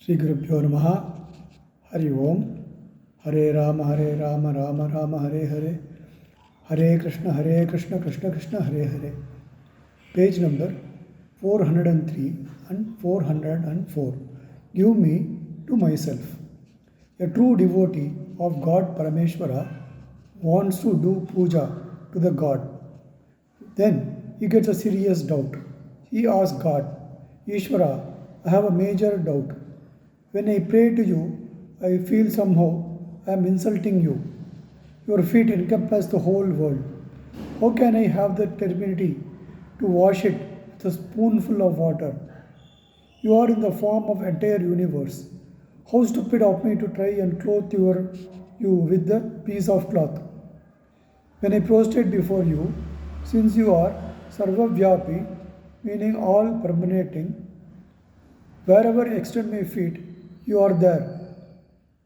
Sri Namaha. Hari Om. Hare Rama, Rama Rama, Hare Hare. Hare Krishna, Krishna Krishna, Hare Hare. Page number 403 and 404. Give me to myself. A true devotee of God Parameshwara wants to do puja to the God. Then he gets a serious doubt. He asks God, Ishvara, I have a major doubt. When I pray to you, I feel somehow I am insulting you. Your feet encompass the whole world. How can I have the temerity to wash it with a spoonful of water? You are in the form of entire universe. How stupid of me to try and clothe you with the piece of cloth. When I prostrate before you, since you are Sarvavyapi, meaning all permeating, wherever I extend my feet, you are there.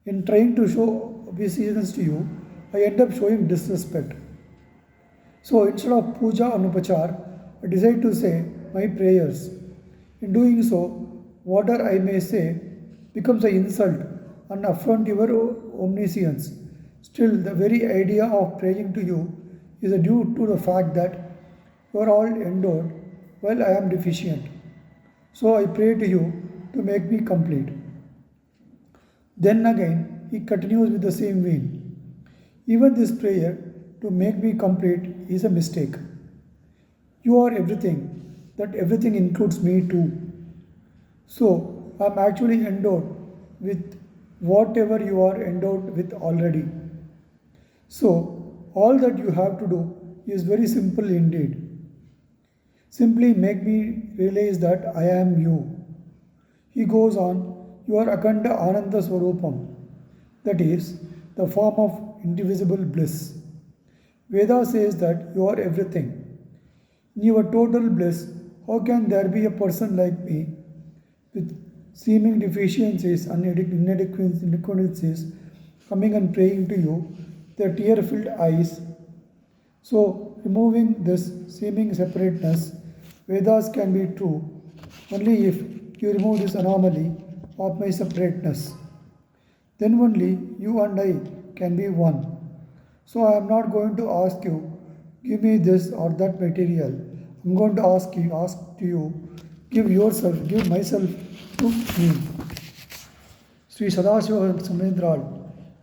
In trying to show obeisance to you, I end up showing disrespect. So instead of puja and upachar, I decide to say my prayers. In doing so, whatever I may say becomes an insult and affront your omniscience. Still, the very idea of praying to you is due to the fact that you are all endowed while I am deficient. So I pray to you to make me complete. Then again, he continues with the same vein. Even this prayer to make me complete is a mistake. You are everything, that everything includes me too. So I am actually endowed with whatever you are endowed with already. So all that you have to do is very simple indeed. Simply make me realize that I am you. He goes on, you are Akanda Ananda Swarupam, that is, the form of indivisible bliss. Veda says that you are everything. In your total bliss, how can there be a person like me with seeming deficiencies and inadequacies coming and praying to you, their tear-filled eyes? So, removing this seeming separateness, Vedas can be true only if you remove this anomaly of my separateness. Then only you and I can be one. So I am not going to ask you, give me this or that material. I am going to ask to you, give yourself, give myself to me. Sri Sadashiva Samendral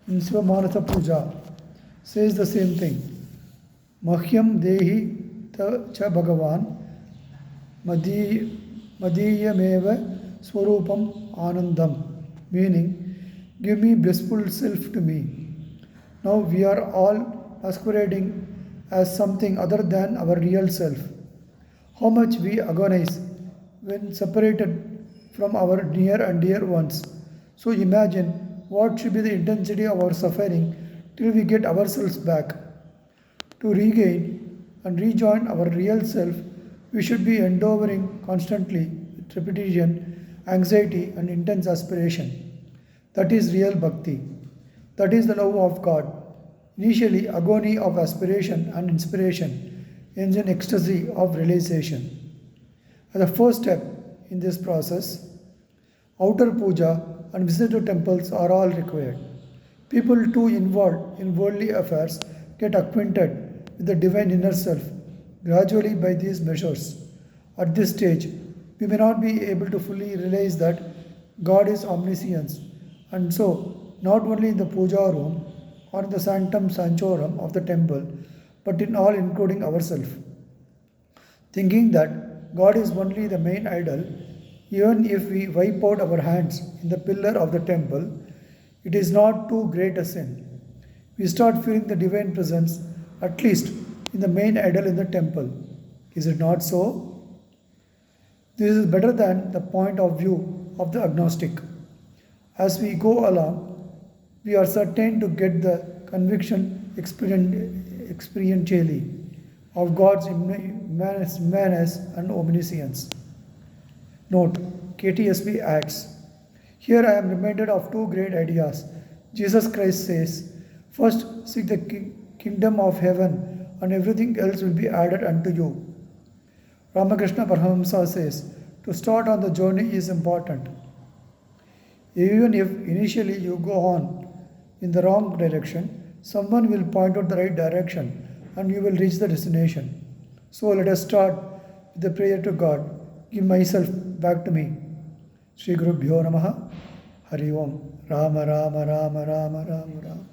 in Shiva Manasa Puja says the same thing. Mahyam Dehi Ta Cha Bhagavan Madhiyameva Swarupam Anandam, meaning, give me blissful self to me. Now we are all masquerading as something other than our real self. How much we agonize when separated from our near and dear ones. So imagine what should be the intensity of our suffering till we get ourselves back. To regain and rejoin our real self, we should be enduring constantly with repetition, anxiety, and intense aspiration. That is real bhakti. That is the love of God. Initially, agony of aspiration and inspiration ends in ecstasy of realization. As the first step in this process, outer puja and visit to temples are all required. People too involved in worldly affairs get acquainted with the divine inner self gradually by these measures. At this stage, we may not be able to fully realize that God is omniscience, and so not only in the puja room or in the sanctum sanctorum of the temple, but in all including ourselves. Thinking that God is only the main idol, even if we wipe out our hands in the pillar of the temple, it is not too great a sin. We start feeling the divine presence, at least in the main idol in the temple. Is it not so? This is better than the point of view of the agnostic. As we go along, we are certain to get the conviction experientially of God's immanence and omniscience. Note, KTSV adds, here I am reminded of two great ideas. Jesus Christ says, first seek the kingdom of heaven and everything else will be added unto you. Ramakrishna Paramahamsa says, to start on the journey is important. Even if initially you go on in the wrong direction, someone will point out the right direction and you will reach the destination. So let us start with the prayer to God. Give myself back to me. Sri Guru Bhyo Namaha. Hari Om. Rama Rama Rama Rama Rama Rama.